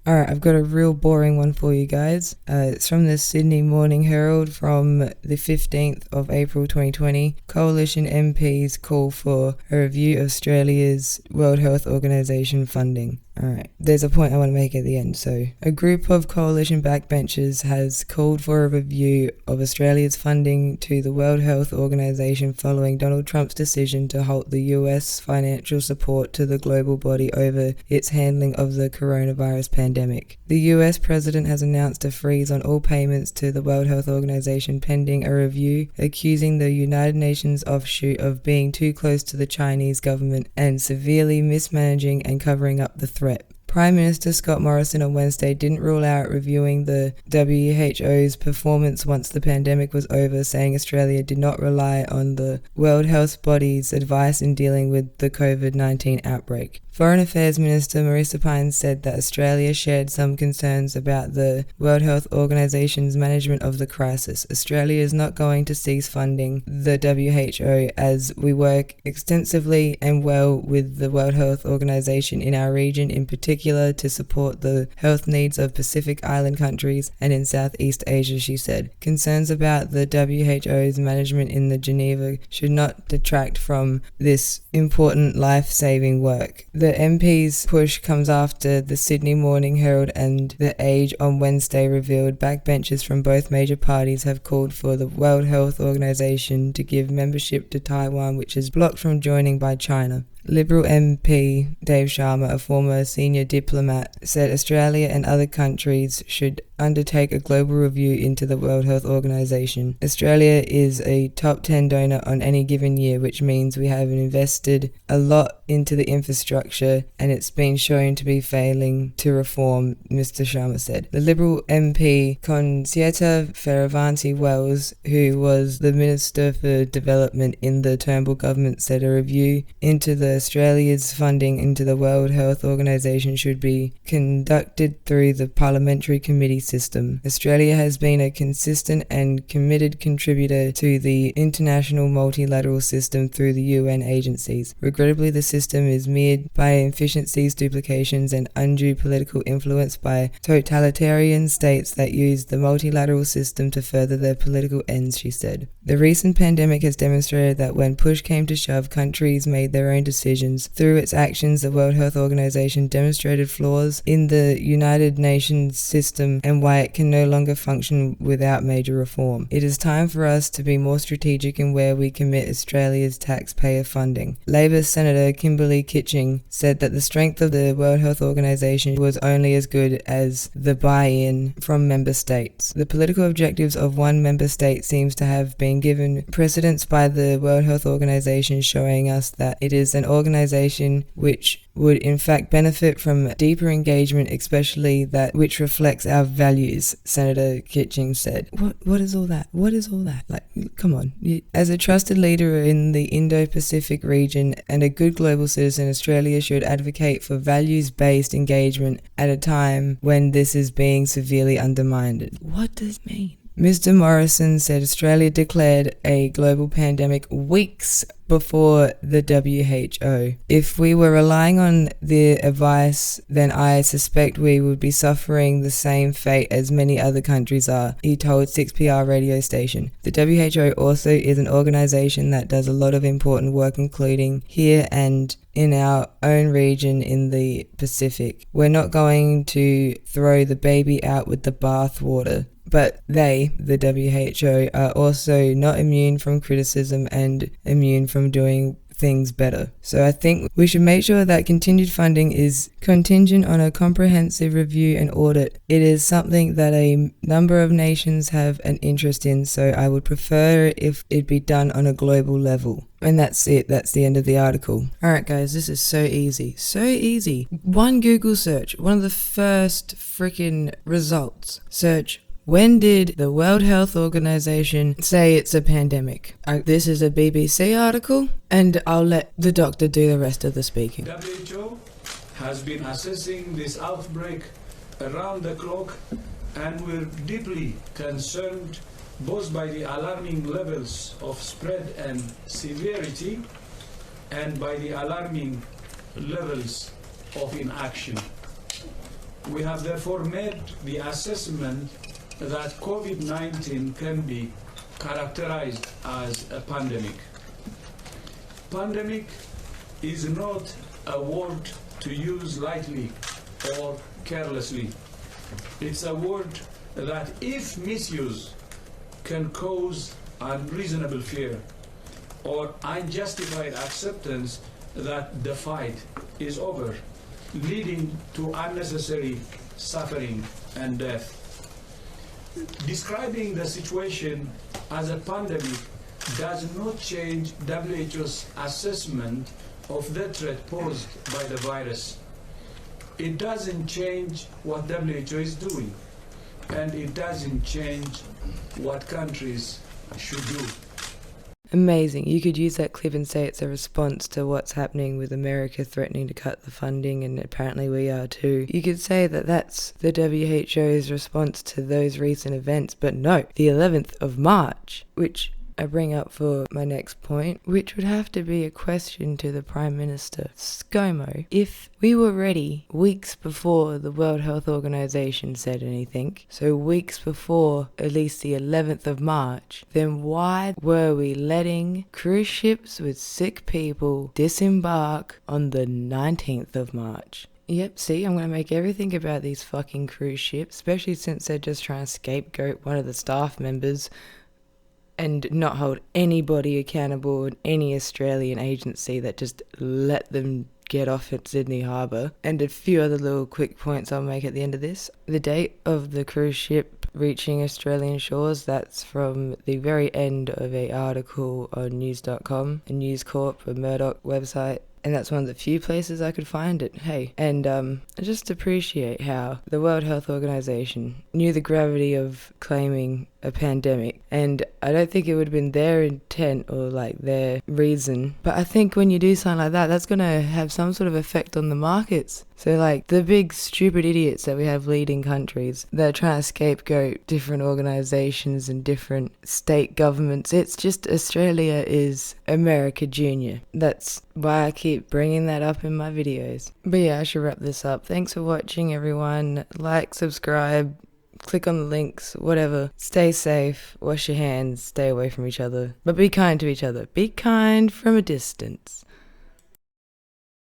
Alright, I've got a real boring one for you guys. It's from the Sydney Morning Herald from the 15th of April 2020. Coalition MPs call for a review of Australia's World Health Organization funding. Alright, there's a point I want to make at the end. So, a group of coalition backbenchers has called for a review of Australia's funding to the World Health Organization following Donald Trump's decision to halt the US financial support to the global body over its handling of the coronavirus pandemic. The US president has announced a freeze on all payments to the World Health Organization pending a review, accusing the United Nations offshoot of being too close to the Chinese government and severely mismanaging and covering up the threat. Prime Minister Scott Morrison on Wednesday didn't rule out reviewing the WHO's performance once the pandemic was over, saying Australia did not rely on the World Health Body's advice in dealing with the COVID-19 outbreak. Foreign Affairs Minister Marissa Pines said that Australia shared some concerns about the World Health Organization's management of the crisis. Australia is not going to cease funding the WHO as we work extensively and well with the World Health Organization in our region, in particular to support the health needs of Pacific Island countries and in Southeast Asia, she said. Concerns about the WHO's management in the Geneva should not detract from this important life-saving work. The MP's push comes after the Sydney Morning Herald and The Age on Wednesday revealed backbenchers from both major parties have called for the World Health Organization to give membership to Taiwan, which is blocked from joining by China. Liberal MP Dave Sharma, a former senior diplomat, said Australia and other countries should undertake a global review into the World Health Organization. Australia is a top 10 donor on any given year, which means we have invested a lot into the infrastructure and it's been shown to be failing to reform, Mr. Sharma said. The Liberal MP Concetta Fierravanti-Wells, who was the Minister for Development in the Turnbull government, said a review into the Australia's funding into the World Health Organization should be conducted through the parliamentary committee system. Australia has been a consistent and committed contributor to the international multilateral system through the UN agencies. Regrettably, the system is marred by inefficiencies, duplications, and undue political influence by totalitarian states that use the multilateral system to further their political ends, she said. The recent pandemic has demonstrated that when push came to shove, countries made their own decisions. Through its actions, the World Health Organization demonstrated flaws in the United Nations system and why it can no longer function without major reform. It is time for us to be more strategic in where we commit Australia's taxpayer funding. Labor Senator Kimberley Kitching said that the strength of the World Health Organization was only as good as the buy-in from member states. The political objectives of one member state seems to have been given precedence by the World Health Organization, showing us that it is an organization which would in fact benefit from deeper engagement, especially that which reflects our values, Senator Kitching said. What is all that? What is all that? Like, come on. As a trusted leader in the Indo-Pacific region and a good global citizen, Australia should advocate for values-based engagement at a time when this is being severely undermined. What does it mean? Mr. Morrison said Australia declared a global pandemic weeks before the WHO. If we were relying on their advice, then I suspect we would be suffering the same fate as many other countries are, he told 6PR radio station. The WHO also is an organization that does a lot of important work, including here and in our own region in the Pacific. We're not going to throw the baby out with the bathwater. But they, the WHO, are also not immune from criticism and immune from doing things better. So I think we should make sure that continued funding is contingent on a comprehensive review and audit. It is something that a number of nations have an interest in, so I would prefer if it be done on a global level. And that's it. That's the end of the article. Alright guys, this is so easy. So easy. One Google search, one of the first freaking results. Search, when did the World Health Organization say it's a pandemic? This is a BBC article, and I'll let the doctor do the rest of the speaking. WHO has been assessing this outbreak around the clock, and we're deeply concerned both by the alarming levels of spread and severity and by the alarming levels of inaction. We have therefore made the assessment that COVID-19 can be characterized as a pandemic. Pandemic is not a word to use lightly or carelessly. It's a word that, if misused, can cause unreasonable fear or unjustified acceptance that the fight is over, leading to unnecessary suffering and death. Describing the situation as a pandemic does not change WHO's assessment of the threat posed by the virus. It doesn't change what WHO is doing, and it doesn't change what countries should do. Amazing. You could use that clip and say it's a response to what's happening with America threatening to cut the funding, and apparently we are too. You could say that that's the WHO's response to those recent events, but no, the 11th of March, which I bring up for my next point, which would have to be a question to the Prime Minister, ScoMo. If we were ready weeks before the World Health Organization said anything, so weeks before at least the 11th of March, then why were we letting cruise ships with sick people disembark on the 19th of March? Yep, see, I'm going to make everything about these fucking cruise ships, especially since they're just trying to scapegoat one of the staff members and not hold anybody accountable in any Australian agency that just let them get off at Sydney Harbour. And a few other little quick points I'll make at the end of this. The date of the cruise ship reaching Australian shores, that's from the very end of an article on news.com, a News Corp, a Murdoch website. And that's one of the few places I could find it. Hey, and I just appreciate how the World Health Organization knew the gravity of claiming a pandemic, and I don't think it would have been their intent or like their reason, but I think when you do something like that, that's going to have some sort of effect on the markets. So like the big stupid idiots that we have leading countries that are trying to scapegoat different organizations and different state governments, it's just Australia is America Junior. That's why I keep bringing that up in my videos. But yeah, I should wrap this up. Thanks for watching, everyone. Like, subscribe, click on the links, whatever. Stay safe, wash your hands, stay away from each other, but be kind to each other. Be kind from a distance.